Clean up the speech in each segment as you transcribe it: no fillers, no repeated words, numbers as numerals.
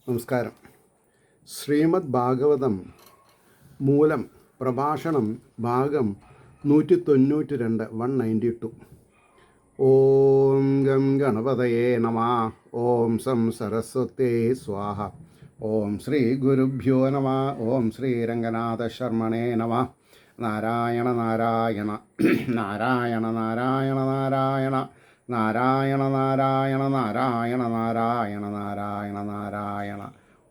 നമസ്കാരം. ശ്രീമദ് ഭാഗവതം മൂലം പ്രഭാഷണം ഭാഗം 192 192. ഓം ഗം ഗണപതയേ നമഃ. ഓം സം സരസ്വത്യേ സ്വാഹ. ഓം ശ്രീ ഗുരുഭ്യോ നമഃ. ഓം ശ്രീ രംഗനാഥ ശർമ്മണേ നമഃ. നാരായണ നാരായണ നാരായണ നാരായണ നാരായണ നാരായണ നാരായണ നാരായണ നാരായണ നാരായണ നാരായണ.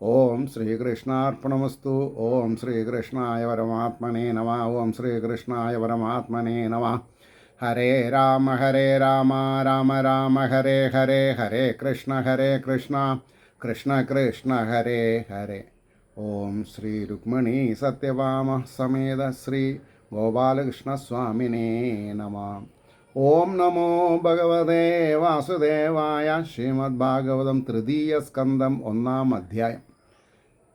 ഓം ശ്രീകൃഷ്ണാർപ്പണമസ്തു. ഓം ശ്രീകൃഷ്ണായ പരമാത്മനേ നമഃ. ഓം ശ്രീകൃഷ്ണായ പരമാത്മനേ നമഃ. ഹരേ രാമ രാമ രാമ ഹരേ ഹരേ, ഹരേ കൃഷ്ണ കൃഷ്ണ കൃഷ്ണ ഹരേ ഹരേ. ഓം ശ്രീ രുക്മിണീ സത്യഭാമ സമേത ശ്രീ ഗോപാലകൃഷ്ണസ്വാമിനേ നമഃ. ഓം നമോ ഭഗവതേ വാസുദേവായ. ശ്രീമദ് ഭാഗവതം തൃതീയ സ്കന്ധം 1-ാം അധ്യായം.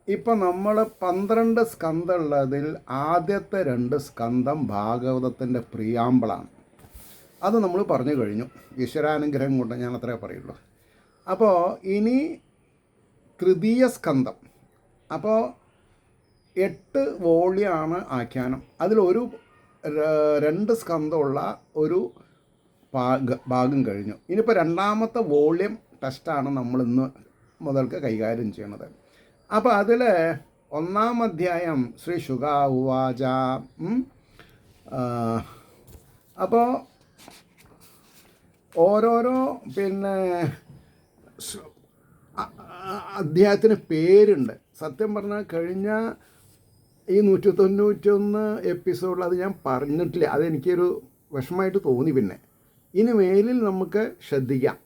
ഇപ്പം നമ്മൾ 12 സ്കന്ധമുള്ളതിൽ ആദ്യത്തെ 2 സ്കന്ധം ഭാഗവതത്തിൻ്റെ പ്രിയാമ്പിളാണ്. അത് നമ്മൾ പറഞ്ഞു കഴിഞ്ഞു. ഈശ്വരാനുഗ്രഹം കൊണ്ട് ഞാൻ അത്രേ പറയുള്ളൂ. അപ്പോൾ ഇനി തൃതീയ സ്കന്ധം. അപ്പോൾ 8 വോള്യമാണ് ആഖ്യാനം. അതിലൊരു 2 സ്കന്ധമുള്ള ഒരു ഭാഗം കഴിഞ്ഞു. ഇനിയിപ്പോൾ 2ാമത്തെ വോള്യം ടെസ്റ്റാണ് നമ്മൾ ഇന്ന് മുതൽക്ക് കൈകാര്യം ചെയ്യണത്. അപ്പോൾ അതിൽ 1-ാം അധ്യായം ശ്രീ ശുക ഉവാച. അപ്പോൾ ഓരോരോ അധ്യായത്തിന് പേരുണ്ട്. സത്യം പറഞ്ഞാൽ കഴിഞ്ഞ ഈ 191 എപ്പിസോഡിൽ അത് ഞാൻ പറഞ്ഞിട്ടില്ല. അതെനിക്കൊരു വിഷമമായിട്ട് തോന്നി. പിന്നെ ഇനി മേലിൽ നമുക്ക് ശ്രദ്ധിക്കാം.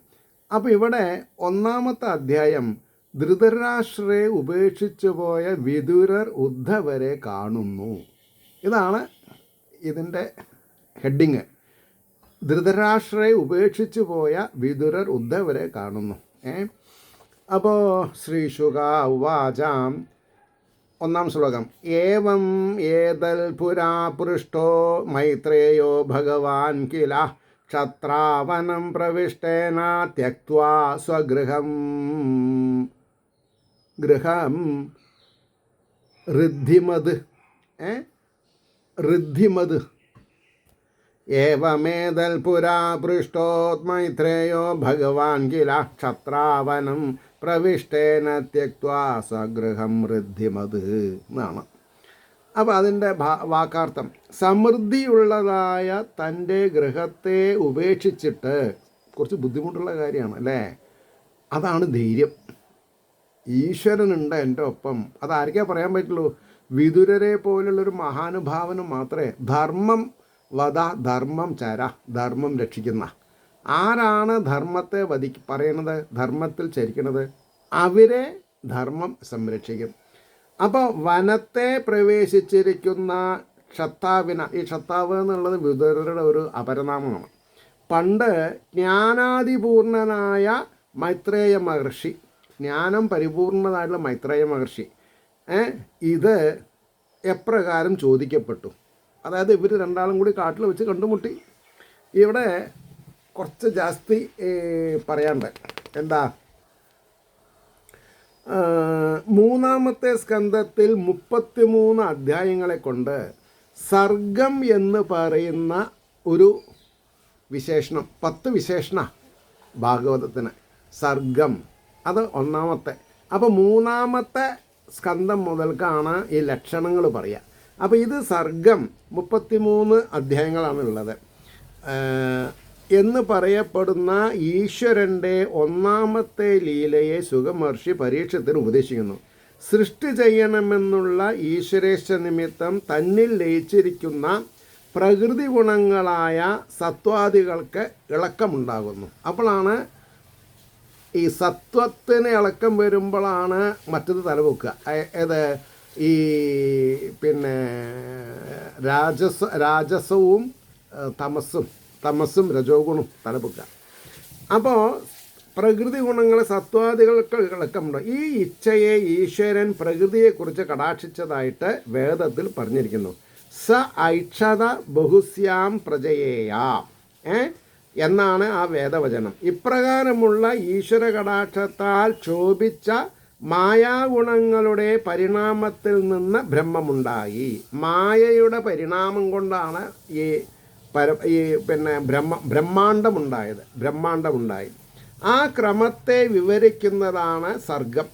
അപ്പോൾ ഇവിടെ 1-ാമത്തെ അധ്യായം ധൃതരാഷ്ട്രരെ ഉപേക്ഷിച്ചു പോയ വിദുരർ ഉദ്ധവരെ കാണുന്നു. ഇതാണ് ഇതിൻ്റെ ഹെഡിങ്. ധൃതരാഷ്ട്രരെ ഉപേക്ഷിച്ചു പോയ വിദുരർ ഉദ്ധവരെ കാണുന്നു. അപ്പോൾ ശ്രീ ശുക ഉവാചാം. 1-ാം ശ്ലോകം. ഏവം ഏതൽ പുരാ പൃഷ്ടോ മൈത്രേയോ ഭഗവാൻ കില ക്ഷത്രാവനം പ്രവിഷ്ടേന ത്യക്ത്വാ സ്വഗൃഹം ഋദ്ധിമത്. ഋദ്ധിമത്. ഏവമേതൽ പുരാ പൃഷ്ടോ മൈത്രേയോ ഭഗവാൻ കില ക്ഷത്രാവനം പ്രവിഷ്ടേന ത്യക്ത്വാ സ്വഗൃഹം ഋദ്ധിമത് എന്നാണ്. അപ്പോൾ അതിൻ്റെ വാക്കാർത്ഥം സമൃദ്ധിയുള്ളതായ തൻ്റെ ഗൃഹത്തെ ഉപേക്ഷിച്ചിട്ട്, കുറച്ച് ബുദ്ധിമുട്ടുള്ള കാര്യമാണ് അല്ലേ? അതാണ് ധൈര്യം. ഈശ്വരനുണ്ട് എൻ്റെ ഒപ്പം. അതാർക്കാ പറയാൻ പറ്റുള്ളൂ? വിദുരരെ പോലുള്ളൊരു മഹാനുഭാവനും മാത്രമേ. ധർമ്മം വധ ധർമ്മം ചര, ധർമ്മം രക്ഷിക്കുന്ന. ആരാണ് ധർമ്മത്തെ പറയണത്, ധർമ്മത്തിൽ ചരിക്കണത്? അവരെ ധർമ്മം സംരക്ഷിക്കും. അപ്പോൾ വനത്തെ പ്രവേശിച്ചിരിക്കുന്ന ക്ഷത്താവിന, ഈ ക്ഷത്താവ് എന്നുള്ളത് വിദുരരുടെ ഒരു അപരനാമമാണ്. പണ്ട് ജ്ഞാനാതിപൂർണനായ മൈത്രേയ മഹർഷി, ജ്ഞാനം പരിപൂർണനായിട്ടുള്ള മൈത്രേയ മഹർഷി ഇത് എപ്രകാരം ചോദിക്കപ്പെട്ടു. അതായത് ഇവർ രണ്ടാളും കൂടി കാട്ടിൽ വെച്ച് കണ്ടുമുട്ടി. ഇവിടെ കുറച്ച് ജാസ്തി പറയാണ്ട്. എന്താ? 3-ാമത്തെ സ്കന്ധത്തിൽ 33 അധ്യായങ്ങളെ കൊണ്ട് സർഗം എന്ന് പറയുന്ന ഒരു വിശേഷണം, 10 വിശേഷണ ഭാഗവതത്തിന്. സർഗം അത് 1-ാമത്തെ. അപ്പോൾ 3-ാമത്തെ സ്കന്ധം മുതൽക്കാണ് ഈ ലക്ഷണങ്ങൾ പറയുക. അപ്പോൾ ഇത് സർഗം 33 അധ്യായങ്ങളാണ് ഉള്ളത് എന്ന് പറയപ്പെടുന്ന ഈശ്വരൻ്റെ 1-ാമത്തെ ലീലയെ സുഖമഹർഷി പരീക്ഷത്തിന് ഉപദേശിക്കുന്നു. സൃഷ്ടി ചെയ്യണമെന്നുള്ള ഈശ്വരേച്ഛ നിമിത്തം തന്നിൽ ലയിച്ചിരിക്കുന്ന പ്രകൃതി ഗുണങ്ങളായ സത്വാദികൾക്ക് ഇളക്കമുണ്ടാകുന്നു. അപ്പോഴാണ് ഈ സത്വത്തിന് ഇളക്കം വരുമ്പോഴാണ് മറ്റത് തലപൊക്കുക. ഏത്? ഈ രാജസവും തമസ്സും രജോ ഗുണവും തലപൊക്കുക. അപ്പോൾ പ്രകൃതി ഗുണങ്ങൾ സത്വാദികൾക്ക് ഇളക്കമുണ്ട്. ഈ ഇച്ഛയെ ഈശ്വരൻ പ്രകൃതിയെക്കുറിച്ച് കടാക്ഷിച്ചതായിട്ട് വേദത്തിൽ പറഞ്ഞിരിക്കുന്നു. സ ഐക്ഷത ബഹുസ്യാം പ്രജയേയാ എന്നാണ് ആ വേദവചനം. ഇപ്രകാരമുള്ള ഈശ്വര കടാക്ഷത്താൽ ക്ഷോഭിച്ച മായാഗുണങ്ങളുടെ പരിണാമത്തിൽ നിന്ന് ബ്രഹ്മമുണ്ടായി. മായയുടെ പരിണാമം കൊണ്ടാണ് ഈ ബ്രഹ്മാണ്ടമുണ്ടായി. ആ ക്രമത്തെ വിവരിക്കുന്നതാണ് സർഗം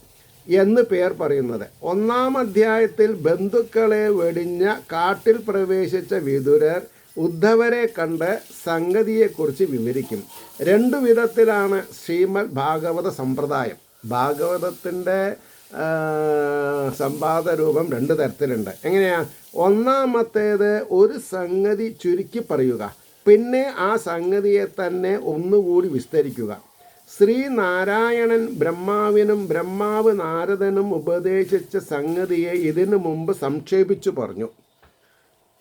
എന്ന് പേർ പറയുന്നത്. 1-ാം അധ്യായത്തിൽ ബന്ധുക്കളെ വെടിഞ്ഞ കാട്ടിൽ പ്രവേശിച്ച വിതുരർ ഉദ്ധവരെ കണ്ട് സംഗതിയെക്കുറിച്ച് വിവരിക്കും. 2 വിധത്തിലാണ് ശ്രീമദ് ഭാഗവത സമ്പ്രദായം. ഭാഗവതത്തിൻ്റെ സംവാദ രൂപം 2 തരത്തിലുണ്ട്. എങ്ങനെയാ? ഒന്നാമത്തേത് ഒരു സംഗതി ചുരുക്കി പറയുക, പിന്നെ ആ സംഗതിയെ തന്നെ ഒന്നുകൂടി വിസ്തരിക്കുക. ശ്രീനാരായണൻ ബ്രഹ്മാവിനും ബ്രഹ്മാവ് നാരദനും ഉപദേശിച്ച സംഗതിയെ ഇതിനു മുമ്പ് സംക്ഷേപിച്ചു പറഞ്ഞു,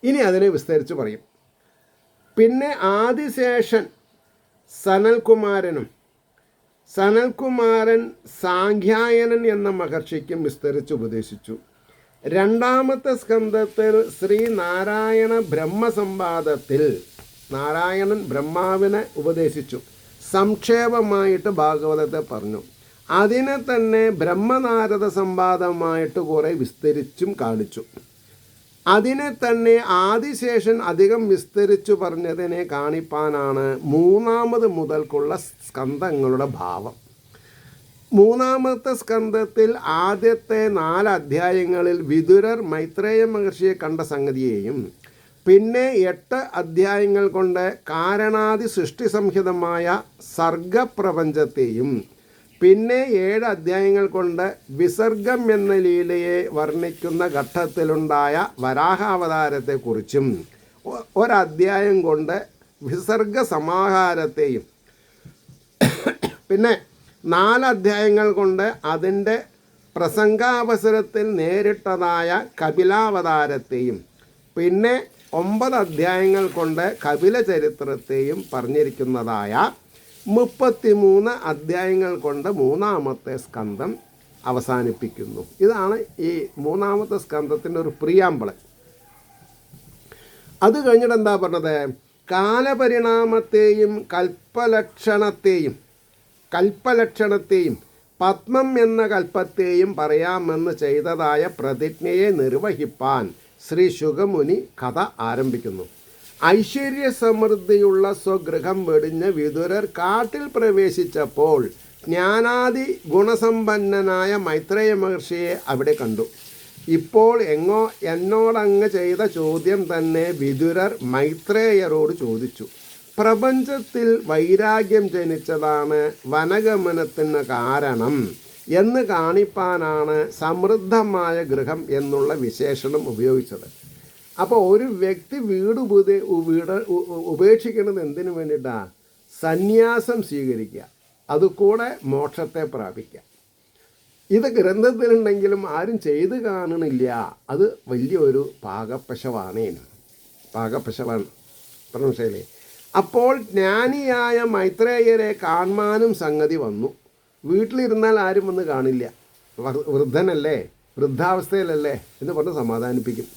ഇനി അതിനെ വിസ്തരിച്ച് പറയും. പിന്നെ ആദിശേഷൻ സനൽകുമാരൻ സാഖ്യായനൻ എന്ന മഹർഷിക്കും വിസ്തരിച്ച് ഉപദേശിച്ചു. 2-ാമത്തെ സ്കന്ധത്തിൽ ശ്രീനാരായണ ബ്രഹ്മസംവാദത്തിൽ നാരായണൻ ബ്രഹ്മാവിനെ ഉപദേശിച്ചു. സംക്ഷേപമായിട്ട് ഭാഗവതത്തെ പറഞ്ഞു. അതിനെ തന്നെ ബ്രഹ്മനാരദ സംവാദമായിട്ട് കുറേ വിസ്തരിച്ചും കാണിച്ചു. അതിനെ തന്നെ ആദിശേഷൻ അധികം വിസ്തരിച്ചു പറഞ്ഞതിനെ കാണിപ്പാനാണ് 3-ാമത് മുതൽക്കുള്ള സ്കന്ധങ്ങളുടെ ഭാവം. 3-ാമത്തെ സ്കന്ധത്തിൽ ആദ്യത്തെ 4 അധ്യായങ്ങളിൽ വിതുരർ മൈത്രേയ മഹർഷിയെ കണ്ട സംഗതിയെയും, പിന്നെ 8 അധ്യായങ്ങൾ കൊണ്ട് കാരണാദി സൃഷ്ടി സംഹിതമായ സർഗപ്രപഞ്ചത്തെയും, പിന്നെ 7 അധ്യായങ്ങൾ കൊണ്ട് വിസർഗം എന്ന ലീലയെ വർണ്ണിക്കുന്ന ഘട്ടത്തിലുണ്ടായ വരാഹാവതാരത്തെക്കുറിച്ചും, 1 അധ്യായം കൊണ്ട് വിസർഗ സമാഹാരത്തെയും, പിന്നെ 4 അധ്യായങ്ങൾ കൊണ്ട് അതിൻ്റെ പ്രസംഗാവസരത്തിൽ നേരിട്ടതായ കപിലാവതാരത്തെയും, പിന്നെ 9 അധ്യായങ്ങൾ കൊണ്ട് കപില ചരിത്രത്തെയും പറഞ്ഞിരിക്കുന്നതായ 33 അധ്യായങ്ങൾ കൊണ്ട് 3-ാമത്തെ സ്കന്ധം അവസാനിപ്പിക്കുന്നു. ഇതാണ് ഈ 3-ാമത്തെ സ്കന്ധത്തിൻ്റെ ഒരു പ്രിയാമ്പിള്. അത് കഴിഞ്ഞിട്ട് എന്താ പറഞ്ഞത്? കാലപരിണാമത്തെയും കൽപ്പലക്ഷണത്തെയും പത്മം എന്ന കൽപ്പത്തെയും പറയാമെന്ന് ചെയ്തതായ പ്രതിജ്ഞയെ നിർവഹിപ്പാൻ ശ്രീ ശുഗമുനി കഥ ആരംഭിക്കുന്നു. ഐശ്വര്യസമൃദ്ധിയുള്ള സ്വഗൃഹം വെടിഞ്ഞ് വിതുരർ കാട്ടിൽ പ്രവേശിച്ചപ്പോൾ ജ്ഞാനാദി ഗുണസമ്പന്നനായ മൈത്രേയ മഹർഷിയെ അവിടെ കണ്ടു. ഇപ്പോൾ എന്നോടങ്ങ് ചെയ്ത ചോദ്യം തന്നെ വിതുരർ മൈത്രേയരോട് ചോദിച്ചു. പ്രപഞ്ചത്തിൽ വൈരാഗ്യം ജനിച്ചതാണ് വനഗമനത്തിന് കാരണം എന്ന് കാണിപ്പാനാണ് സമൃദ്ധമായ ഗൃഹം എന്നുള്ള വിശേഷണം ഉപയോഗിച്ചത്. അപ്പോൾ ഒരു വ്യക്തി വീട് ഉപേക്ഷിക്കുന്നത് എന്തിനു വേണ്ടിയിട്ടാണ്? സന്യാസം സ്വീകരിക്കുക, അതുകൂടെ മോക്ഷത്തെ പ്രാപിക്കുക. ഇത് ഗ്രന്ഥത്തിലുണ്ടെങ്കിലും ആരും ചെയ്ത് കാണണില്ല. അത് വലിയൊരു പാകപ്പശവാണ്. മനസ്സിലായില്ലേ? അപ്പോൾ ജ്ഞാനിയായ മൈത്രേയരെ കാണാനും സംഗതി വന്നു. വീട്ടിലിരുന്നാൽ ആരും വന്ന് കാണില്ല, വൃദ്ധനല്ലേ, വൃദ്ധാവസ്ഥയിലല്ലേ എന്ന് പറഞ്ഞ് സമാധാനിപ്പിക്കും.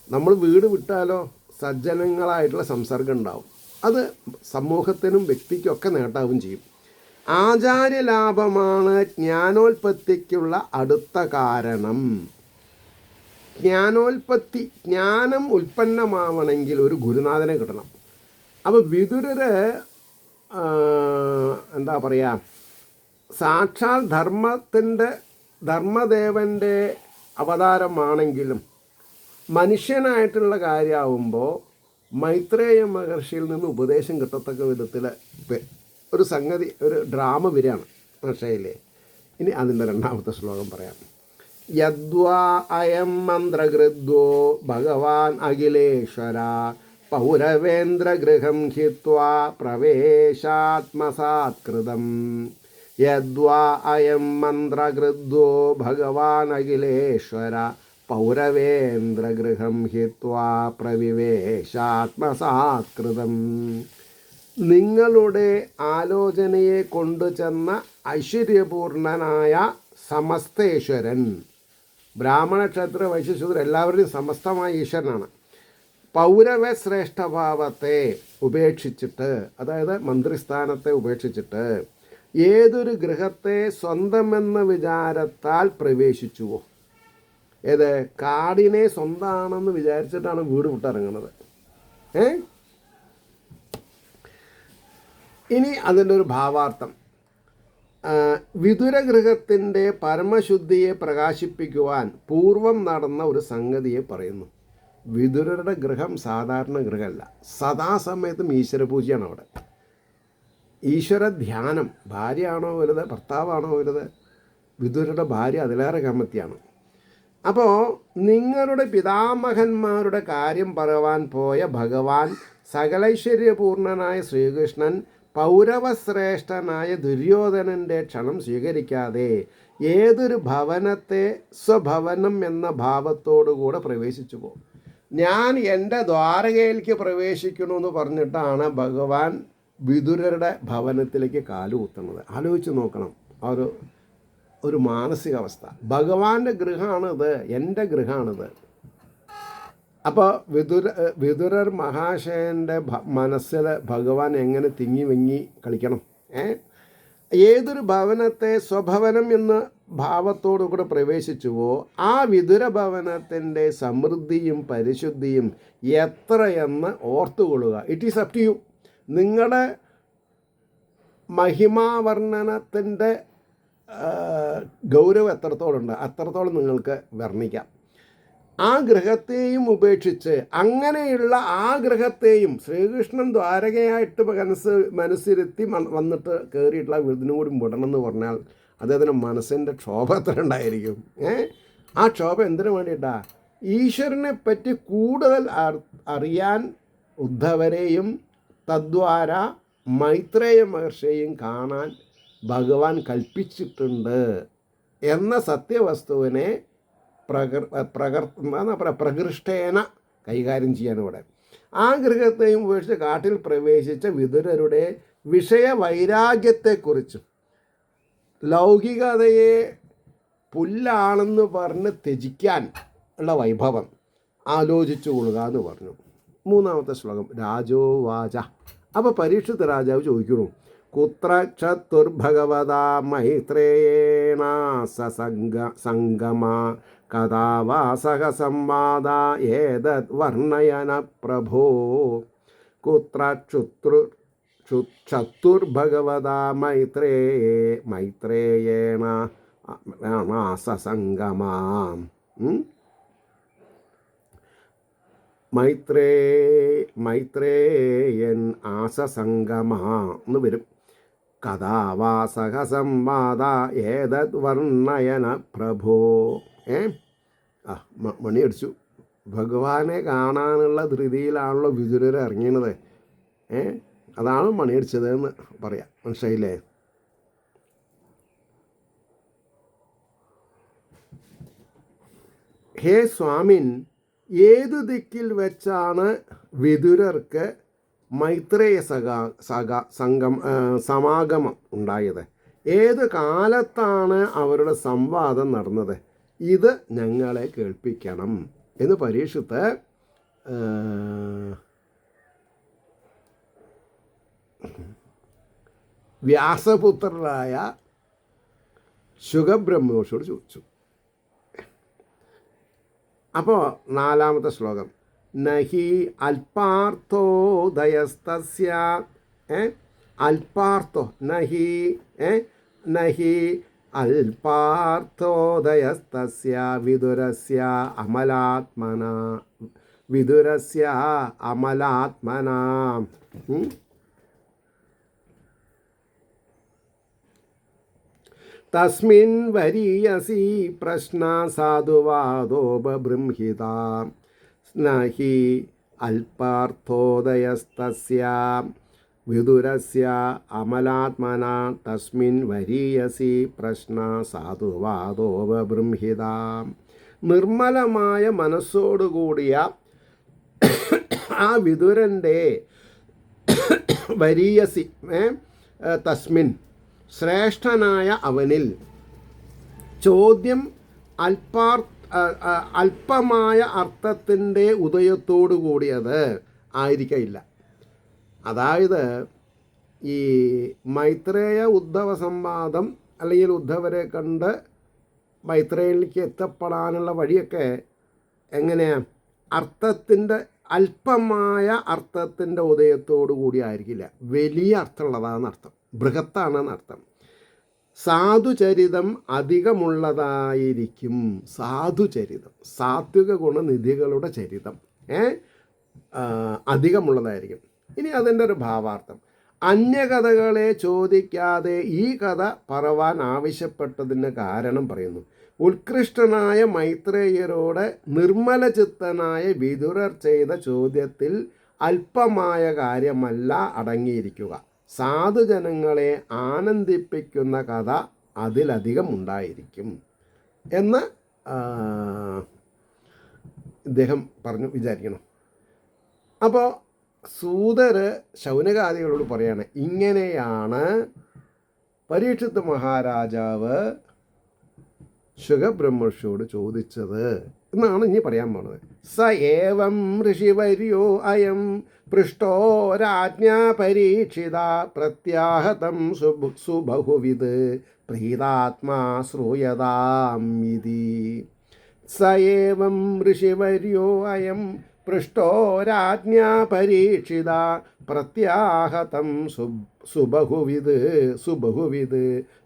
നമ്മൾ വീട് വിട്ടാലോ സജ്ജനങ്ങളായിട്ടുള്ള സംസർഗം ഉണ്ടാവും. അത് സമൂഹത്തിനും വ്യക്തിക്കൊക്കെ നേട്ടാവും ചെയ്യും. ആചാര്യലാഭമാണ് ജ്ഞാനോൽപത്തിക്കുള്ള അടുത്ത കാരണം. ജ്ഞാനം ഉൽപ്പന്നമാവണമെങ്കിൽ ഒരു ഗുരുനാഥനെ കിട്ടണം. അപ്പോൾ വിതുരര് എന്താ പറയുക, സാക്ഷാൽ ധർമ്മദേവൻ്റെ അവതാരമാണെങ്കിലും മനുഷ്യനായിട്ടുള്ള കാര്യമാവുമ്പോൾ മൈത്രേയ മഹർഷിയിൽ നിന്ന് ഉപദേശം കിട്ടത്തക്ക വിധത്തിൽ ഒരു സംഗതി, ഒരു ഡ്രാമ വരികയാണ്. മനസ്സിലായില്ലേ? ഇനി അതിൻ്റെ 2-ാമത്തെ ശ്ലോകം പറയാം. യദ്വാ അയം മന്ത്രകൃദ്വോ ഭഗവാൻ അഖിലേശ്വര പൗരവേന്ദ്രഗൃഹം ഹിത്വാ പ്രവേശാത്മസാത്കൃതം. യദ്വാ അയം മന്ത്രകൃദ്വോ ഭഗവാൻ അഖിലേശ്വര പൗരവേന്ദ്രഗൃഹം ഹിത്വാ പ്രവിവേശാത്മസാത്കൃതം. നിങ്ങളുടെ ആലോചനയെ കൊണ്ടുചെന്ന ഐശ്വര്യപൂർണനായ സമസ്തേശ്വരൻ, ബ്രാഹ്മണ ക്ഷത്ര വൈശ്യശൂദ്ര എല്ലാവരുടെയും സമസ്തമായ ഈശ്വരനാണ്. പൗരവ ശ്രേഷ്ഠഭാവത്തെ ഉപേക്ഷിച്ചിട്ട്, അതായത് മന്ത്രിസ്ഥാനത്തെ ഉപേക്ഷിച്ചിട്ട് ഏതൊരു ഗൃഹത്തെ സ്വന്തമെന്ന വിചാരത്താൽ പ്രവേശിച്ചുവോ. ഏത് കാടിനെ സ്വന്തമാണെന്ന് വിചാരിച്ചിട്ടാണ് വീട് വിട്ടിറങ്ങുന്നത്. ഇനി അതിൻ്റെ ഒരു ഭാവാർത്ഥം, വിതുരഗൃഹത്തിൻ്റെ പരമശുദ്ധിയെ പ്രകാശിപ്പിക്കുവാൻ പൂർവം നടന്ന ഒരു സംഗതിയെ പറയുന്നു. വിതുരരുടെ ഗൃഹം സാധാരണ ഗൃഹമല്ല, സദാസമയത്തും ഈശ്വരപൂജയാണ് അവിടെ. ഈശ്വര ധ്യാനം. ഭാര്യയാണോ വലുത്, ഭർത്താവാണോ വലുത്? വിതുരരുടെ ഭാര്യ അതിലേറെ കമ്മത്തിയാണ്. അപ്പോൾ നിങ്ങളുടെ പിതാമഹന്മാരുടെ കാര്യം പറയുവാൻ പോയ ഭഗവാൻ സകലൈശ്വര്യപൂർണനായ ശ്രീകൃഷ്ണൻ പൗരവശ്രേഷ്ഠനായ ദുര്യോധനൻ്റെ ക്ഷണം സ്വീകരിക്കാതെ ഏതൊരു ഭവനത്തെ സ്വഭവനം എന്ന ഭാവത്തോടുകൂടെ പ്രവേശിച്ചു പോകും. ഞാൻ എൻ്റെ ദ്വാരകയിലേക്ക് പ്രവേശിക്കണമെന്ന് പറഞ്ഞിട്ടാണ് ഭഗവാൻ വിതുരരുടെ ഭവനത്തിലേക്ക് കാലുകുത്തുന്നത്. ആലോചിച്ച് നോക്കണം ആ ഒരു മാനസികാവസ്ഥ. ഭഗവാന്റെ ഗൃഹമാണിത്, എൻ്റെ ഗൃഹമാണിത്. അപ്പോൾ വിതുരർ മഹാശയൻ്റെ മനസ്സിൽ ഭഗവാൻ എങ്ങനെ തിങ്ങി വെങ്ങി കളിക്കണം. ഏതൊരു ഭവനത്തെ സ്വഭവനം എന്ന ഭാവത്തോടു കൂടെ പ്രവേശിച്ചുവോ ആ വിതുര ഭവനത്തിൻ്റെ സമൃദ്ധിയും പരിശുദ്ധിയും എത്രയെന്ന് ഓർത്തുകൊള്ളുക. It is up to you. നിങ്ങളുടെ മഹിമാവർണ്ണനത്തിൻ്റെ ഗൗരവം എത്രത്തോളമുണ്ട് അത്രത്തോളം നിങ്ങൾക്ക് വർണ്ണിക്കാം. ആ ഗൃഹത്തെയും ഉപേക്ഷിച്ച് അങ്ങനെയുള്ള ആ ഗൃഹത്തെയും ശ്രീകൃഷ്ണൻ ദ്വാരകയായിട്ട് മനസ്സിരുത്തി വന്നിട്ട് കയറിയിട്ടുള്ള ഇതിനും കൂടി വിടണം എന്ന് പറഞ്ഞാൽ അദ്ദേഹത്തിൻ്റെ മനസ്സിൻ്റെ ക്ഷോഭ എത്ര ഉണ്ടായിരിക്കും. ആ ക്ഷോഭ എന്തിനു വേണ്ടിയിട്ടാണ്? ഈശ്വരനെ പറ്റി കൂടുതൽ അറിയാൻ ഉദ്ധവരെയും തദ്വാര മൈത്രേയ മഹർഷിയെയും കാണാൻ ഭഗവാൻ കൽപ്പിച്ചിട്ടുണ്ട് എന്ന സത്യവസ്തുവിനെ പ്രകൃഷ്ടേന കൈകാര്യം ചെയ്യാൻ ഇവിടെ. ആ ഗൃഹത്തെയും ഉപേക്ഷിച്ച് കാട്ടിൽ പ്രവേശിച്ച വിതുരരുടെ വിഷയവൈരാഗ്യത്തെക്കുറിച്ചും ലൗകികതയെ പുല്ലാണെന്ന് പറഞ്ഞ് ത്യജിക്കാൻ ഉള്ള വൈഭവം ആലോചിച്ചു കൊള്ളുക എന്ന് പറഞ്ഞു. മൂന്നാമത്തെ ശ്ലോകം രാജോവാച. അപ്പോൾ പരീക്ഷിത് രാജാവ് ചോദിക്കുന്നു, കുത്ര ചതുർഭഗവതാ മൈത്രേയേണ സംഗമ കഥാ വാ സഹ സംവാദ ഏതത് വർണ്ണയന പ്രഭോ. കുത്ര ചതുർഭഗവതാ മൈത്രേയേണ സംഗമാ. മൈത്രേയൻ ആസസംഗമ എന്ന് വരും. കഥാവാസഹ സംവാദ ഏതത് വർണ്ണയന പ്രഭോ. മണിയടിച്ചു. ഭഗവാനെ കാണാനുള്ള ധൃതിയിലാണല്ലോ വിതുരർ ഇറങ്ങിയത്. അതാണ് മണിയടിച്ചത് എന്ന് പറയാം. മനസ്സിലായില്ലേ? ഹേ സ്വാമിൻ, ഏതു ദിക്കിൽ വെച്ചാണ് വിതുരർക്ക് മൈത്രേയ സമാഗമം ഉണ്ടായത്? ഏത് കാലത്താണ് അവരുടെ സംവാദം നടന്നത്? ഇത് ഞങ്ങളെ കേൾപ്പിക്കണം എന്ന് പരീക്ഷിത്ത് വ്യാസപുത്രരായ ശുഗബ്രഹ്മോഷോട് ചോദിച്ചു. അപ്പോൾ നാലാമത്തെ ശ്ലോകം നഹി അല്പാർത്ഥോദയസ്തസ്യ അല്പാർത്ഥോ നഹി അല്പാർത്ഥോദയസ്തസ്യ വിദുരസ്യ അമലാത്മന. തസ്മിൻ വരീയസി പ്രശ്ന സാധുവാദോപബൃംഹിത നഹി അല്പാർത്ഥോദയസ്തസ്യ വിദുരസ്യ അമലാത്മന തസ്മിൻ വരീയസി പ്രശ്ന സാധുവാദോപബൃംഹിത. നിർമ്മലമായ മനസ്സോടുകൂടിയ ആ വിദുരൻ്റെ വരീയസി തസ്മിൻ ശ്രേഷ്ഠനായ അവനിൽ ചോദ്യം അല്പമായ അർത്ഥത്തിൻ്റെ ഉദയത്തോടു കൂടിയത് ആയിരിക്കില്ല. അതായത് ഈ മൈത്രേയ ഉദ്ധവ സംവാദം അല്ലെങ്കിൽ ഉദ്ധവരെ കണ്ട് മൈത്രേയിലേക്ക് എത്തപ്പെടാനുള്ള വഴിയൊക്കെ എങ്ങനെയാണ്? അർത്ഥത്തിൻ്റെ അല്പമായ അർത്ഥത്തിൻ്റെ ഉദയത്തോടു കൂടി ആയിരിക്കില്ല, വലിയ അർത്ഥമുള്ളതാണെന്ന് അർത്ഥം, ബൃഹത്താണെന്ന് അർത്ഥം. സാധുചരിതം അധികമുള്ളതായിരിക്കും. സാധുചരിതം, സാത്വിക ഗുണനിധികളുടെ ചരിതം അധികമുള്ളതായിരിക്കും. ഇനി അതിൻ്റെ ഒരു ഭാവാർത്ഥം, അന്യകഥകളെ ചോദിക്കാതെ ഈ കഥ പറവാൻ ആവശ്യപ്പെട്ടതിന് കാരണം പറയുന്നു. ഉത്കൃഷ്ടനായ മൈത്രേയരോട് നിർമ്മല ചിത്തനായ വിതുരർ ചെയ്ത ചോദ്യത്തിൽ അല്പമായ കാര്യമല്ല അടങ്ങിയിരിക്കുക. സാധുജനങ്ങളെ ആനന്ദിപ്പിക്കുന്ന കഥ അതിലധികം ഉണ്ടായിരിക്കും എന്ന് ഇദ്ദേഹം പറഞ്ഞു വിചാരിക്കണം. അപ്പോൾ സൂതർ ശൗനകാദികളോട് പറയാണ്, ഇങ്ങനെയാണ് പരീക്ഷിത്ത് മഹാരാജാവ് ശുഖബ്രഹ്മർഷിയോട് ചോദിച്ചത് എന്നാണ് ഇനി പറയാൻ പോണത്. സ ഏവം ഋഷിവര്യോ അയം പൃഷ്ടോ രാജ്ഞാ പരീക്ഷിത പ്രത്യാഹതം സുബഹുവിത് പ്രീതാത്മാ ശ്രൂയതാം ഇതി. സ ഏവം ഋഷിവര്യോ അയം പൃഷ്ടോ രാജ്ഞാ പരീക്ഷിത പ്രത്യാഹതം സുബഹുവിത്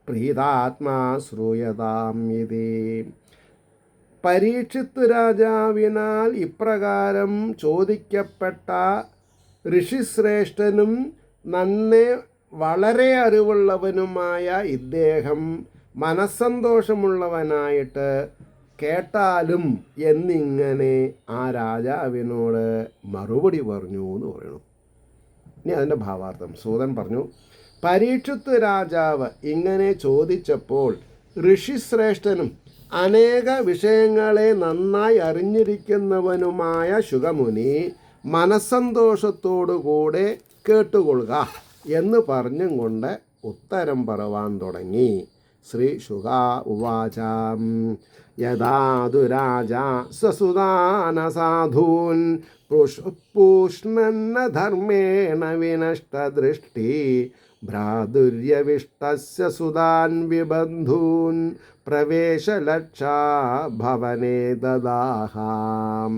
പ്രീതാത്മാ ശ്രൂയതാം ഇതി. പരീക്ഷിത്ത് രാജാവിനാൽ ഇപ്രകാരം ചോദിക്കപ്പെട്ട ഋഷിശ്രേഷ്ഠനും നന്നെ വളരെ അറിവുള്ളവനുമായ ഇദ്ദേഹം മനസ്സന്തോഷമുള്ളവനായിട്ട് കേട്ടാലും എന്നിങ്ങനെ ആ രാജാവിനോട് മറുപടി പറഞ്ഞു എന്ന് പറയണം. ഇനി അതിൻ്റെ ഭാവാർത്ഥം സൂതൻ പറഞ്ഞു, പരീക്ഷിത്ത് രാജാവ് ഇങ്ങനെ ചോദിച്ചപ്പോൾ ഋഷിശ്രേഷ്ഠനും അനേക വിഷയങ്ങളെ നന്നായി അറിഞ്ഞിരിക്കുന്നവനുമായ ശുഗമുനി മനസ്സന്തോഷത്തോടുകൂടെ കേട്ടുകൊള്ളുക എന്ന് പറഞ്ഞും കൊണ്ട് ഉത്തരം പറവാൻ തുടങ്ങി. ശ്രീ ശുഗ ഉവാചാം യഥാതു രാജ സസുദാന സാധൂൻ പൂഷ്ണന്ന ധർമ്മേണ വിനഷ്ടദൃഷ്ടി ഭ്രാതുര്യവിഷ്ടസ്യ സുതാൻ വിബന്ധൂൻ പ്രവേശലക്ഷാ ഭവനേ ദദാഹാം.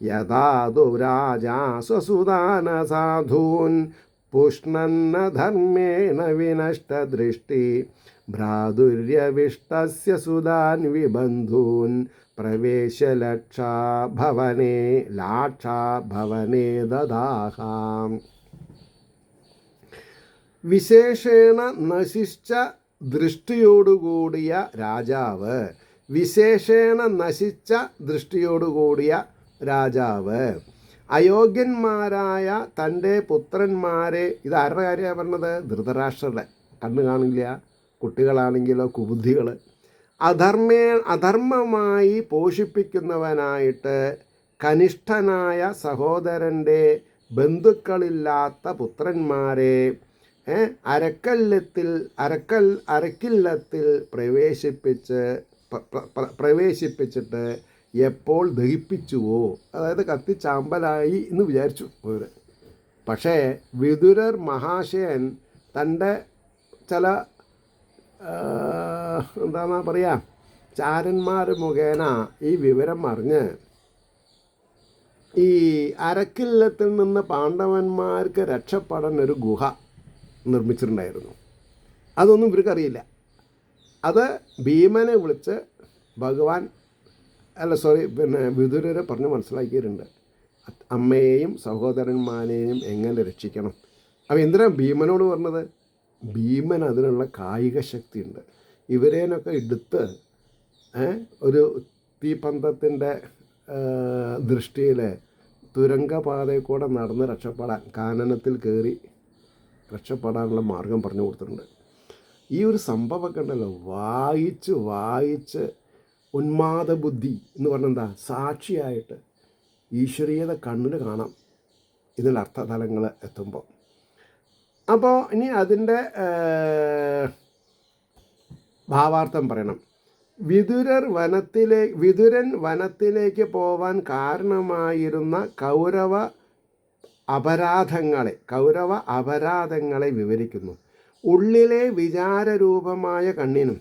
യഥാതു രാജാ സ്വസുദാന സാധൂൻ പുഷ്ണന്ന ധർമ്മേണ വിനഷ്ടദൃഷ്ടി ഭ്രാതുര്യവിഷ്ടസ്യ സുതാൻ വിബന്ധൂൻ പ്രവേശലക്ഷാ ഭവനേ ദദാഹാം. വിശേഷേണ നശിച്ച ദൃഷ്ടിയോടുകൂടിയ രാജാവ്, വിശേഷേണ നശിച്ച ദൃഷ്ടിയോടുകൂടിയ രാജാവ് അയോഗ്യന്മാരായ തൻ്റെ പുത്രന്മാരെ, ഇത് ആരുടെ കാര്യമാണ് പറഞ്ഞത്? ധൃതരാഷ്ട്രരുടെ. കണ്ണു കാണില്ല, കുട്ടികളാണെങ്കിലോ കുബുദ്ധികൾ, അധർമ്മമായി പോഷിപ്പിക്കുന്നവനായിട്ട് കനിഷ്ഠനായ സഹോദരൻ്റെ ബന്ധുക്കളില്ലാത്ത പുത്രന്മാരെ അരക്കില്ലത്തിൽ പ്രവേശിപ്പിച്ചിട്ട് എപ്പോൾ ദഹിപ്പിച്ചുവോ, അതായത് കത്തിച്ചാമ്പലായി എന്ന് വിചാരിച്ചു ഇവർ. പക്ഷേ വിതുരർ മഹാശയൻ തൻ്റെ ചില എന്താണെന്നാ പറയുക, ചാരന്മാർ മുഖേന ഈ വിവരം അറിഞ്ഞ് ഈ അരക്കില്ലത്തിൽ നിന്ന് പാണ്ഡവന്മാർക്ക് രക്ഷപ്പെടാൻ ഒരു ഗുഹ നിർമ്മിച്ചിട്ടുണ്ടായിരുന്നു. അതൊന്നും ഇവർക്കറിയില്ല. അത് ഭീമനെ വിളിച്ച് വിതുരരെ പറഞ്ഞ് മനസ്സിലാക്കിയിട്ടുണ്ട്, അമ്മയെയും സഹോദരന്മാരെയും എങ്ങനെ രക്ഷിക്കണം. അപ്പോൾ എന്തിനാണ് ഭീമനോട് പറഞ്ഞത്? ഭീമൻ അതിനുള്ള കായിക ശക്തിയുണ്ട്. ഇവരേനൊക്കെ എടുത്ത് ഒരു തീപന്തത്തിൻ്റെ ദൃഷ്ടിയിൽ തുരങ്കപാതയിൽ കൂടെ നടന്ന് രക്ഷപ്പെടാൻ, കാനനത്തിൽ കയറി രക്ഷപ്പെടാനുള്ള മാർഗം പറഞ്ഞു കൊടുത്തിട്ടുണ്ട്. ഈ ഒരു സംഭവമൊക്കെ ഉണ്ടല്ലോ, വായിച്ച് ഉന്മാദ ബുദ്ധി എന്ന് പറഞ്ഞെന്താ, സാക്ഷിയായിട്ട് ഈശ്വരീയത കണ്ണിന് കാണാം ഇതിൽ അർത്ഥതലങ്ങൾ എത്തുമ്പോൾ. അപ്പോൾ ഇനി അതിൻ്റെ ഭാവാർത്ഥം പറയണം. വിതുരൻ വനത്തിലേക്ക് പോവാൻ കാരണമായിരുന്ന കൗരവ അപരാധങ്ങളെ, കൗരവ അപരാധങ്ങളെ വിവരിക്കുന്നു. ഉള്ളിലെ വിചാരരൂപമായ കണ്ണിനും,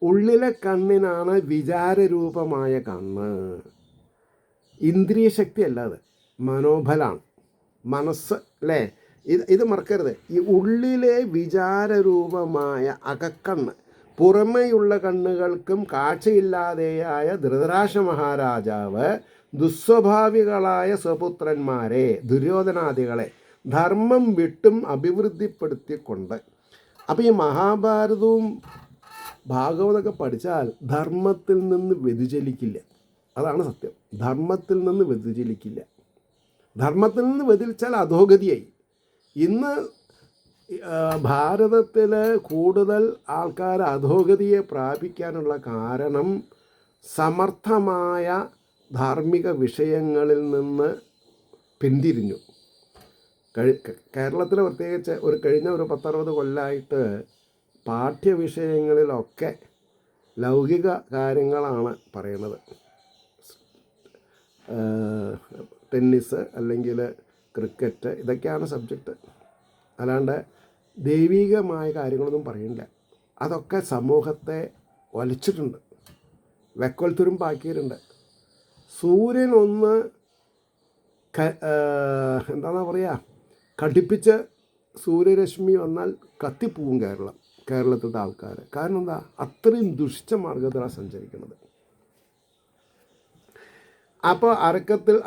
ഉള്ളിലെ കണ്ണിനാണ് വിചാരരൂപമായ കണ്ണ്. ഇന്ദ്രിയ ശക്തി അല്ലാതെ മനോബലാണ്, മനസ്സ് അല്ലേ? ഇത് മറക്കരുത്. ഈ ഉള്ളിലെ വിചാരരൂപമായ അകക്കണ്ണ്, പുറമേയുള്ള കണ്ണുകൾക്കും കാഴ്ചയില്ലാതെയായ ധൃതരാഷ്ട്ര മഹാരാജാവ് ദുസ്വഭാവികളായ സ്വപുത്രന്മാരെ, ദുര്യോധനാദികളെ ധർമ്മം വിട്ടും അഭിവൃദ്ധിപ്പെടുത്തിക്കൊണ്ട്. അപ്പോൾ ഈ മഹാഭാരതവും ഭാഗവതമൊക്കെ പഠിച്ചാൽ ധർമ്മത്തിൽ നിന്ന് വ്യതിചലിക്കില്ല. അതാണ് സത്യം. ധർമ്മത്തിൽ നിന്ന് വ്യതിചലിക്കില്ല. ധർമ്മത്തിൽ നിന്ന് വ്യതിചലിച്ചാൽ അധോഗതിയായി. ഇന്ന് ഭാരതത്തിൽ കൂടുതൽ ആൾക്കാർ അധോഗതിയെ പ്രാപിക്കാനുള്ള കാരണം സമർത്ഥമായ ധാർമ്മിക വിഷയങ്ങളിൽ നിന്ന് പിന്തിരിഞ്ഞു. കേരളത്തിൽ പ്രത്യേകിച്ച് കഴിഞ്ഞ 10-60 കൊല്ലമായിട്ട് പാഠ്യവിഷയങ്ങളിലൊക്കെ ലൗകിക കാര്യങ്ങളാണ് പറയുന്നത്. ടെന്നീസ് അല്ലെങ്കിൽ ക്രിക്കറ്റ്, ഇതൊക്കെയാണ് സബ്ജക്റ്റ്. അല്ലാണ്ട് ദൈവികമായ കാര്യങ്ങളൊന്നും പറയുന്നില്ല. അതൊക്കെ സമൂഹത്തെ വലിച്ചിട്ടുണ്ട്, വെക്കോൽത്തുരുമ്പാക്കിയിട്ടുണ്ട്. സൂര്യൻ ഒന്ന് എന്താണെന്നാ പറയുക, കടുപ്പിച്ച് സൂര്യരശ്മി വന്നാൽ കത്തിപ്പോവും കേരളത്തിലത്തെ ആൾക്കാർ. കാരണം എന്താ? അത്രയും ദുഷിച്ച മാർഗത്തിലാണ് സഞ്ചരിക്കുന്നത്. അപ്പോൾ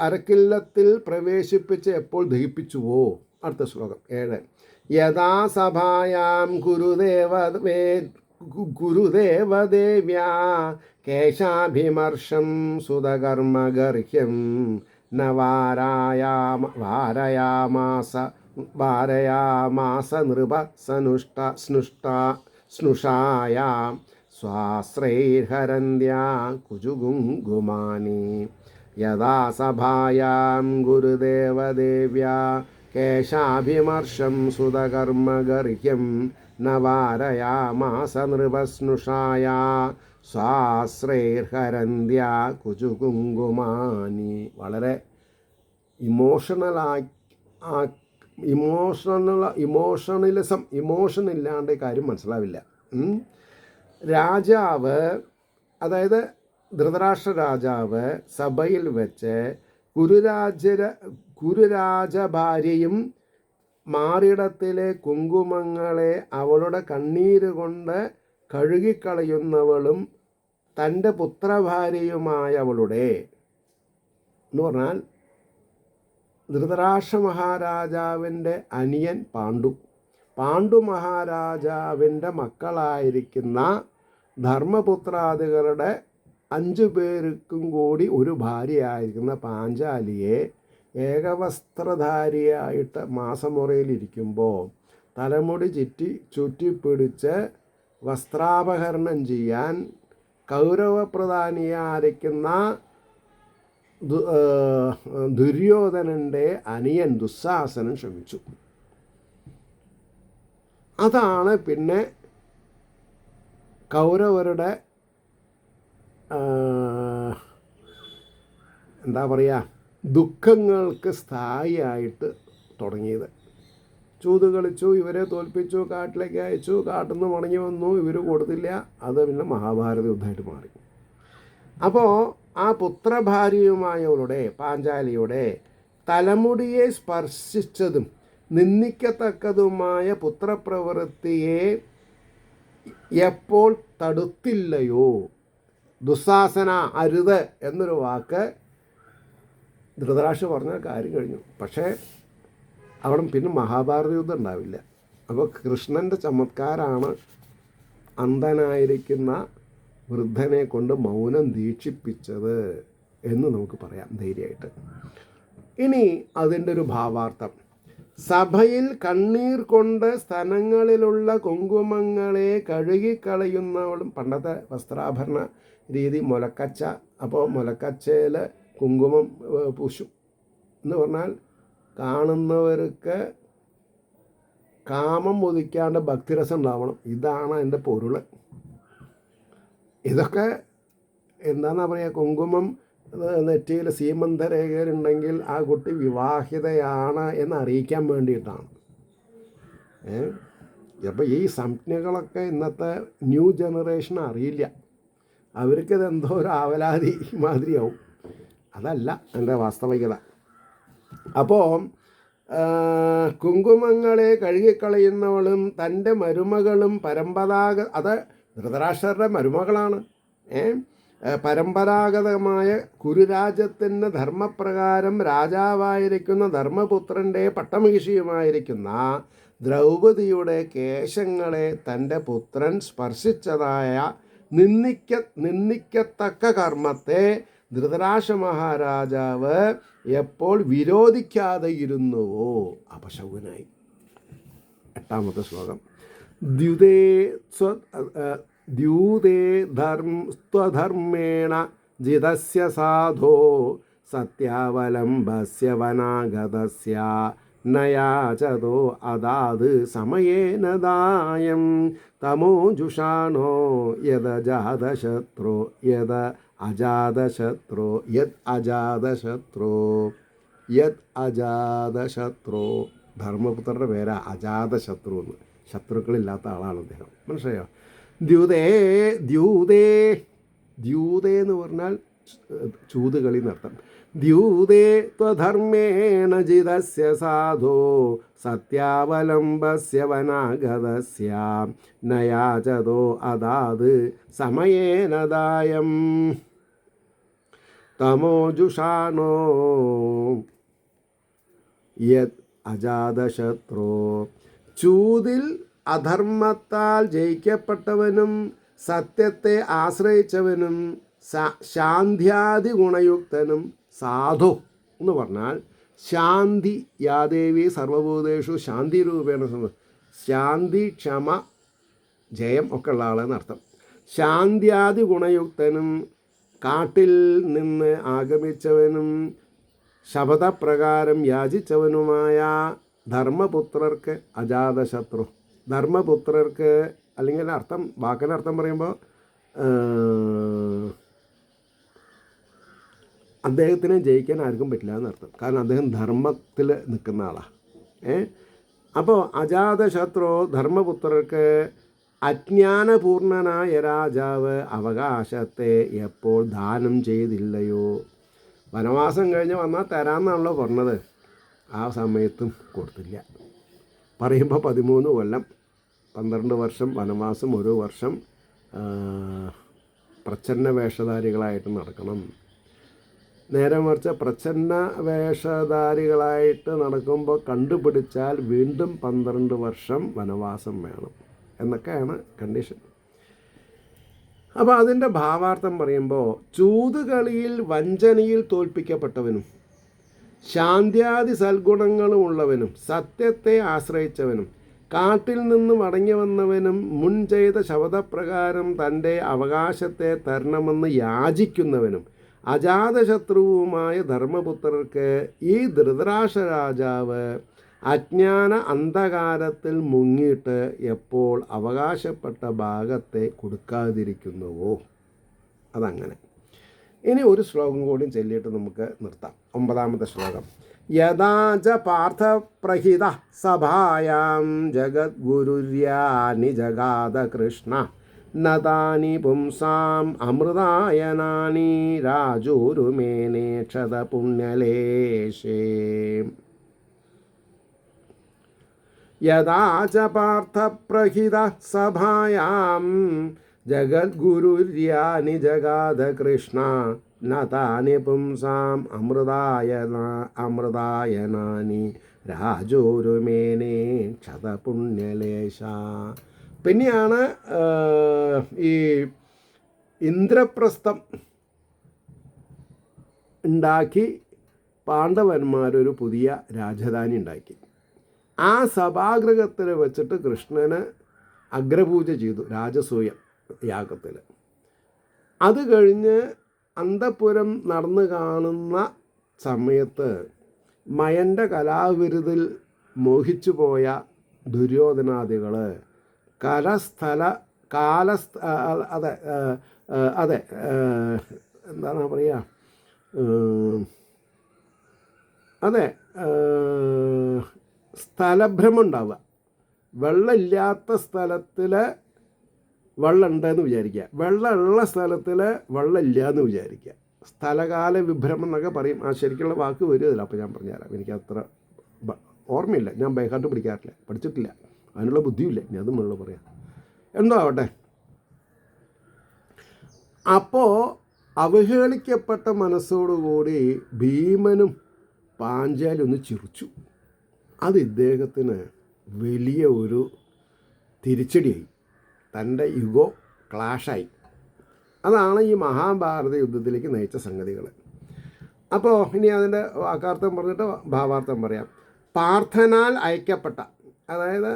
അരക്കില്ലത്തിൽ പ്രവേശിപ്പിച്ച് എപ്പോൾ ദഹിപ്പിച്ചുവോ? അടുത്ത ശ്ലോകം 7. യഥാ സഭായാം ഗുരുദേവദേവ്യാ കേശാഭിമർഷം സുതകർമ്മഗർഹ്യം ന വാരയാമാസ നൃപ സ്നുഷായാം സ്വാശ്രൈർഹരന്ത്യാ കുജുഗുങ്കുമാനി. യഥാ സഭായാം ഗുരുദേവദേവ്യാ കേശാഭിമർഷം സുതകർമ്മഗർഹ്യം ന വാരയാമാസ നൃപസ്നുഷായാ സ്വാശ്രൈർഹരന്ത്യാ കുജുകുങ്കുമാനി. വളരെ ഇമോഷൻ ഇല്ലാണ്ട് കാര്യം മനസ്സിലാവില്ല. രാജാവ്, അതായത് ധൃതരാഷ്ട്ര രാജാവ് സഭയിൽ വെച്ച് ഗുരുരാജഭാര്യയും മാറിടത്തിലെ കുങ്കുമങ്ങളെ അവളുടെ കണ്ണീര് കൊണ്ട് കഴുകിക്കളയുന്നവളും തൻ്റെ പുത്രഭാര്യയുമായവളുടെ എന്ന് പറഞ്ഞാൽ ധൃതരാഷ്ട്ര മഹാരാജാവിൻ്റെ അനിയൻ പാണ്ഡു മഹാരാജാവിൻ്റെ മക്കളായിരിക്കുന്ന ധർമ്മപുത്രാദികളുടെ 5 പേർക്കും കൂടി ഒരു ഭാര്യയായിരിക്കുന്ന പാഞ്ചാലിയെ ഏകവസ്ത്രധാരിയായിട്ട് മാസമുറയിലിരിക്കുമ്പോൾ തലമുടി ചുറ്റിപ്പിടിച്ച് വസ്ത്രാപഹരണം ചെയ്യാൻ കൗരവപ്രധാനിയായിരിക്കുന്ന ദുര്യോധനൻ്റെ അനിയൻ ദുസ്സാസനൻ ശ്രമിച്ചു. അതാണ് പിന്നെ കൗരവരുടെ എന്താ പറയുക, ദുഃഖങ്ങൾക്ക് സ്ഥായിയായിട്ട് തുടങ്ങിയത്. ചൂത് കളിച്ചു, ഇവരെ തോൽപ്പിച്ചു, കാട്ടിലേക്ക് അയച്ചു, കാട്ടിൽ നിന്ന് മടങ്ങി വന്നു, ഇവർ കൊടുത്തില്ല. അത് പിന്നെ മഹാഭാരത യുദ്ധമായിട്ട് മാറി. അപ്പോൾ ആ പുത്രഭാര്യയുമായവളുടെ പാഞ്ചാലിയുടെ തലമുടിയെ സ്പർശിച്ചതും നിന്ദിക്കത്തക്കതുമായ പുത്രപ്രവൃത്തിയെ എപ്പോൾ തടുത്തില്ലയോ? ദുസ്സാസന, അരുത് എന്നൊരു വാക്ക് ധൃതരാഷ്ട്ര പറഞ്ഞ കാര്യം കഴിഞ്ഞു. പക്ഷേ അവിടെ പിന്നെ മഹാഭാരത യുദ്ധം ഉണ്ടാവില്ല. അപ്പോൾ കൃഷ്ണൻ്റെ ചമത്കാരമാണ് അന്ധനായിരിക്കുന്ന വൃദ്ധനെ കൊണ്ട് മൗനം ദീക്ഷിപ്പിച്ചത് എന്ന് നമുക്ക് പറയാം ധൈര്യമായിട്ട്. ഇനി അതിൻ്റെ ഒരു ഭാവാർത്ഥം. സഭയിൽ കണ്ണീർ കൊണ്ട് സ്ഥലങ്ങളിലുള്ള കുങ്കുമങ്ങളെ കഴുകിക്കളയുന്നവളും. പണ്ടത്തെ വസ്ത്രാഭരണ രീതി മുലക്കച്ച. അപ്പോൾ മുലക്കച്ചയിൽ കുങ്കുമം പൂശും എന്ന് പറഞ്ഞാൽ കാണുന്നവർക്ക് കാമം ഉദിക്കാണ്ട് ഭക്തിരസം ഉണ്ടാവണം. ഇതാണ് അതിൻ്റെ പൊരുൾ. ഇതൊക്കെ എന്താണെന്നാ പറയുക, കുങ്കുമം നെറ്റിയിൽ സീമന്തരേഖയുണ്ടെങ്കിൽ ആ കുട്ടി വിവാഹിതയാണ് എന്ന് അറിയിക്കാൻ വേണ്ടിയിട്ടാണ്. അപ്പോൾ ഈ സംജ്ഞകളൊക്കെ ഇന്നത്തെ ന്യൂ ജനറേഷൻ അറിയില്ല. അവർക്കിത് എന്തോ ഒരു ആവലാതി മാതിരിയാവും. അതല്ല എൻ്റെ വാസ്തവികത. അപ്പോൾ കുങ്കുമങ്ങളെ കഴുകിക്കളയുന്നവളും തൻ്റെ മരുമകളും അത് ധൃതരാഷ്ട്രരുടെ മരുമകളാണ്. പരമ്പരാഗതമായ കുരുരാജ്യത്തിന് ധർമ്മപ്രകാരം രാജാവായിരിക്കുന്ന ധർമ്മപുത്രൻ്റെ പട്ടമഹിഷിയുമായിരിക്കുന്ന ദ്രൗപദിയുടെ കേശങ്ങളെ തൻ്റെ പുത്രൻ സ്പർശിച്ചതായ നിന്ദിക്കത്തക്ക കർമ്മത്തെ ധൃതരാഷ്ട്ര മഹാരാജാവ് എപ്പോൾ വിരോധിക്കാതെ ഇരുന്നുവോ അപശകുനായി. 8ാമത്തെ ശ്ലോകം. ദ്യൂതേ സ്വധർമ്മേണ ജിതസ്യ സാധോ സത്യാവലംബസ്യ വനാഗതസ്യ നയാചതോ അദാത് സമയേന ദായം തമോജുഷാണോ യദജാതശത്രോ അജാതശത്രോ ധർമ്മപുത്രൻ്റെ പേരാ അജാതശത്രു എന്ന്. ശത്രുക്കളില്ലാത്ത ആളാണ് അദ്ദേഹം. മനസ്സിലായോ? ദ്യൂതേ എന്ന് പറഞ്ഞാൽ ചൂതുകളി എന്നർത്ഥം. ദ്യൂതേ ത്വധർമ്മേണ ജിതസ്യ സാധോ സത്യാവലംബസ്യ വനാഗതസ്യ നയാചതോ അദാത് സമയേന ദായം തമോജുഷാണോ യത് അജാതശത്രോ. ചൂതിൽ അധർമ്മത്താൽ ജയിക്കപ്പെട്ടവനും സത്യത്തെ ആശ്രയിച്ചവനും ശാന്ത്യാദി ഗുണയുക്തനും സാധു എന്ന് പറഞ്ഞാൽ ശാന്തി യാദേവി സർവഭൂതേഷു ശാന്തി രൂപേണ ശാന്തി ക്ഷമ ജയം ഒക്കെ ഉള്ള ആളെന്നർത്ഥം. ശാന്ത്യാദി ഗുണയുക്തനും കാട്ടിൽ നിന്ന് ആഗമിച്ചവനും ശപഥപ്രകാരം യാചിച്ചവനുമായ ധർമ്മപുത്രർക്ക് അജാതശത്രു. ധർമ്മപുത്രർക്ക് അല്ലെങ്കിൽ അർത്ഥം വാക്കിനർത്ഥം പറയുമ്പോൾ അദ്ദേഹത്തിനെ ജയിക്കാൻ ആർക്കും പറ്റില്ല എന്നർത്ഥം. കാരണം അദ്ദേഹം ധർമ്മത്തിൽ നിൽക്കുന്ന ആളാണ്. അപ്പോൾ അജാതശത്രു ധർമ്മപുത്രർക്ക് അജ്ഞാനപൂർണനായ രാജാവ് അവകാശത്തെ എപ്പോൾ ദാനം ചെയ്തില്ലയോ. വനവാസം കഴിഞ്ഞ് വന്നാൽ തരാമെന്നാണല്ലോ പറഞ്ഞത്. ആ സമയത്തും കൊടുത്തില്ല. പറയുമ്പോൾ 13 കൊല്ലം 12 വർഷം വനവാസം, 1 വർഷം പ്രച്ഛന്ന വേഷധാരികളായിട്ട് നടക്കണം. നേരെ മറിച്ച് പ്രച്ഛന്ന വേഷധാരികളായിട്ട് നടക്കുമ്പോൾ കണ്ടുപിടിച്ചാൽ വീണ്ടും 12 വർഷം വനവാസം വേണം എന്നൊക്കെയാണ് കണ്ടീഷൻ. അപ്പോൾ അതിൻ്റെ ഭാവാർത്ഥം പറയുമ്പോൾ ചൂതുകളിയിൽ വഞ്ചനയിൽ തോൽപ്പിക്കപ്പെട്ടവനും ശാന്ത്യാദി സൽഗുണങ്ങളുമുള്ളവനും സത്യത്തെ ആശ്രയിച്ചവനും കാട്ടിൽ നിന്ന് മടങ്ങി വന്നവനും മുൻ ചെയ്ത ശപഥപ്രകാരം തൻ്റെ അവകാശത്തെ തരണമെന്ന് യാചിക്കുന്നവനും അജാതശത്രുവുമായ ധർമ്മപുത്രർക്ക് ഈ ധൃതരാഷ്ട്ര രാജാവ് അജ്ഞാന അന്ധകാരത്തിൽ മുങ്ങിയിട്ട് എപ്പോൾ അവകാശപ്പെട്ട ഭാഗത്തെ കൊടുക്കാതിരിക്കുന്നുവോ. അതങ്ങനെ. ഇനി ഒരു ശ്ലോകം കൂടി ചൊല്ലിയിട്ട് നമുക്ക് നിർത്താം. 9ാമത്തെ ശ്ലോകം. യഥാച പാർത്ഥപ്രഹിത സഭായാം ജഗദ്ഗുരുര്യാനി ജഗാദ കൃഷ്ണ നതാനി പുംസാം അമൃതായനാനി രാജോരുമേനേ ക്ഷത പുണ്യലേശേ. യഥാച പാർത്ഥപ്രഹിത സഭായാം ജഗദ്ഗുരുര്യാനി ജഗാദ കൃഷ്ണ നതാനി പുംസാം അമൃതായനാനി രാജോരുമേനേ ക്ഷത പുണ്യലേശ. പിന്നെയാണ് ഈ ഇന്ദ്രപ്രസ്ഥം ഉണ്ടാക്കി പാണ്ഡവന്മാരൊരു പുതിയ രാജധാനി ഉണ്ടാക്കി. ആ സഭാഗൃഹത്തിൽ വെച്ചിട്ട് കൃഷ്ണന് അഗ്രപൂജ ചെയ്തു രാജസൂയ യാഗത്തിൽ. അത് കഴിഞ്ഞ് അന്തഃപുരം നടന്നു കാണുന്ന സമയത്ത് മയൻ്റെ കലാവിരുതിൽ മോഹിച്ചു പോയ ദുര്യോധനാദികൾ എന്താണ് പറയുക, അതെ, സ്ഥലഭ്രമം ഉണ്ടാവുക. വെള്ളമില്ലാത്ത സ്ഥലത്തിൽ വെള്ളമുണ്ടെന്ന് വിചാരിക്കുക, വെള്ളമുള്ള സ്ഥലത്തിൽ വെള്ളമില്ല എന്ന് വിചാരിക്കുക. സ്ഥലകാല വിഭ്രമം എന്നൊക്കെ പറയും. ആ ശരിക്കുള്ള വാക്ക് വരുമതില്ല. അപ്പോൾ ഞാൻ പറഞ്ഞുതരാം. എനിക്ക് അത്ര ഓർമ്മയില്ല, ഞാൻ ബൈഹാർട്ട് പഠിക്കാറില്ല, പഠിച്ചിട്ടില്ല, അതിനുള്ള ബുദ്ധിയില്ല. ഇനി അതും മുള്ള പറയാം. എന്തോ ആവട്ടെ. അപ്പോൾ അവഹേളിക്കപ്പെട്ട മനസ്സോടുകൂടി ഭീമനും പാഞ്ചാലും ഒന്ന് ചിരിച്ചു. അത് ഇദ്ദേഹത്തിന് വലിയ ഒരു തിരിച്ചടിയായി. തൻ്റെ യുഗോ ക്ലാഷായി. അതാണ് ഈ മഹാഭാരത യുദ്ധത്തിലേക്ക് നയിച്ച സംഗതികൾ. അപ്പോൾ ഇനി അതിൻ്റെ വാക്കാർത്ഥം പറഞ്ഞിട്ട് ഭാവാർത്ഥം പറയാം. പാർത്ഥനാൽ അയക്കപ്പെട്ട, അതായത്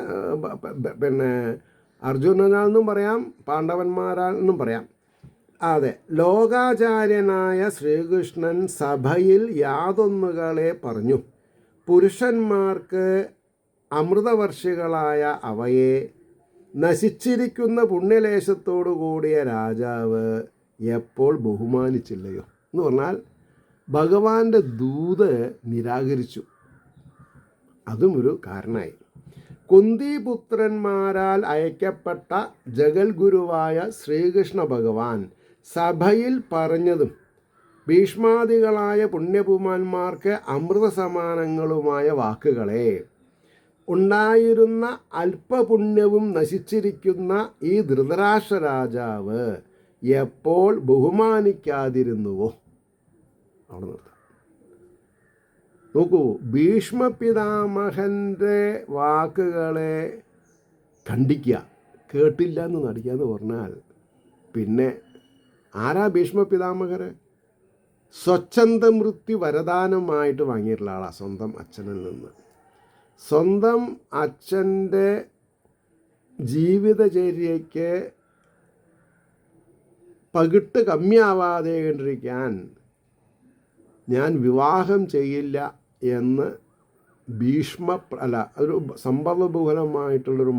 പിന്നെ അർജുനനാണെന്നും പറയാം, പാണ്ഡവന്മാരാണെന്നും പറയാം. അതെ, ലോകാചാര്യനായ ശ്രീകൃഷ്ണൻ സഭയിൽ യാതൊന്നുകളെ പറഞ്ഞു. പുരുഷന്മാർക്ക് അമൃതവർഷികളായ അവയെ നശിച്ചിരിക്കുന്ന പുണ്യലേശത്തോടു കൂടിയ രാജാവ് എപ്പോൾ ബഹുമാനിച്ചില്ലയോ എന്ന് പറഞ്ഞാൽ ഭഗവാന്റെ ദൂത് നിരാകരിച്ചു. അതും ഒരു കാരണമായി. കുന്തിപുത്രന്മാരാൽ അയക്കപ്പെട്ട ജഗൽഗുരുവായ ശ്രീകൃഷ്ണ ഭഗവാൻ സഭയിൽ പറഞ്ഞതും ഭീഷ്മാദികളായ പുണ്യപുമാന്മാർക്ക് അമൃതസമാനങ്ങളുമായ വാക്കുകളെ ഉണ്ടായിരുന്ന അല്പപുണ്യവും നശിച്ചിരിക്കുന്ന ഈ ധൃതരാഷ്ട്ര രാജാവ് എപ്പോൾ ബഹുമാനിക്കാതിരുന്നുവോ? അവിടെ നിർത്താം. നോക്കൂ, ഭീഷ്മപിതാമഹൻ്റെ വാക്കുകളെ ഖണ്ഡിക്കുക, കേട്ടില്ല എന്ന് നടിക്കുക എന്ന് പറഞ്ഞാൽ പിന്നെ ആരാ ഭീഷ്മപിതാമഹർ? സ്വച്ഛന്ത മൃത്യു വരദാനമായിട്ട് വാങ്ങിയിട്ടുള്ള ആളാണ് സ്വന്തം അച്ഛനിൽ നിന്ന്. സ്വന്തം അച്ഛൻ്റെ ജീവിതചര്യയ്ക്ക് പകിട്ട് കമ്മിയാവാതെ കണ്ടിരിക്കാൻ ഞാൻ വിവാഹം ചെയ്യില്ല എന്ന് ഒരു സംഭവബഹുലമായിട്ടുള്ളൊരു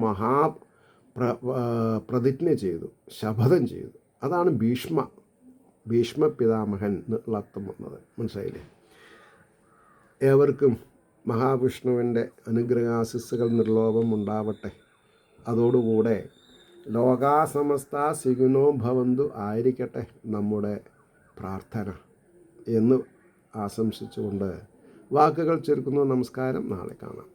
പ്രതിജ്ഞ ചെയ്തു, ശപഥം ചെയ്തു. അതാണ് ഭീഷ്മപിതാമഹൻ എന്നുള്ള അർത്ഥം വന്നത്. മനസ്സിലായില്ലേ? ഏവർക്കും മഹാവിഷ്ണുവിൻ്റെ അനുഗ്രഹാശിസ്സുകൾ നിർലോഭം ഉണ്ടാവട്ടെ. അതോടുകൂടെ ലോകാസമസ്ത സുഖിനോ ഭവന്തു ആയിരിക്കട്ടെ നമ്മുടെ പ്രാർത്ഥന എന്ന് ആശംസിച്ചുകൊണ്ട് വാക്കുകൾ ചുരുക്കുന്നു. നമസ്കാരം. നാളെ കാണാം.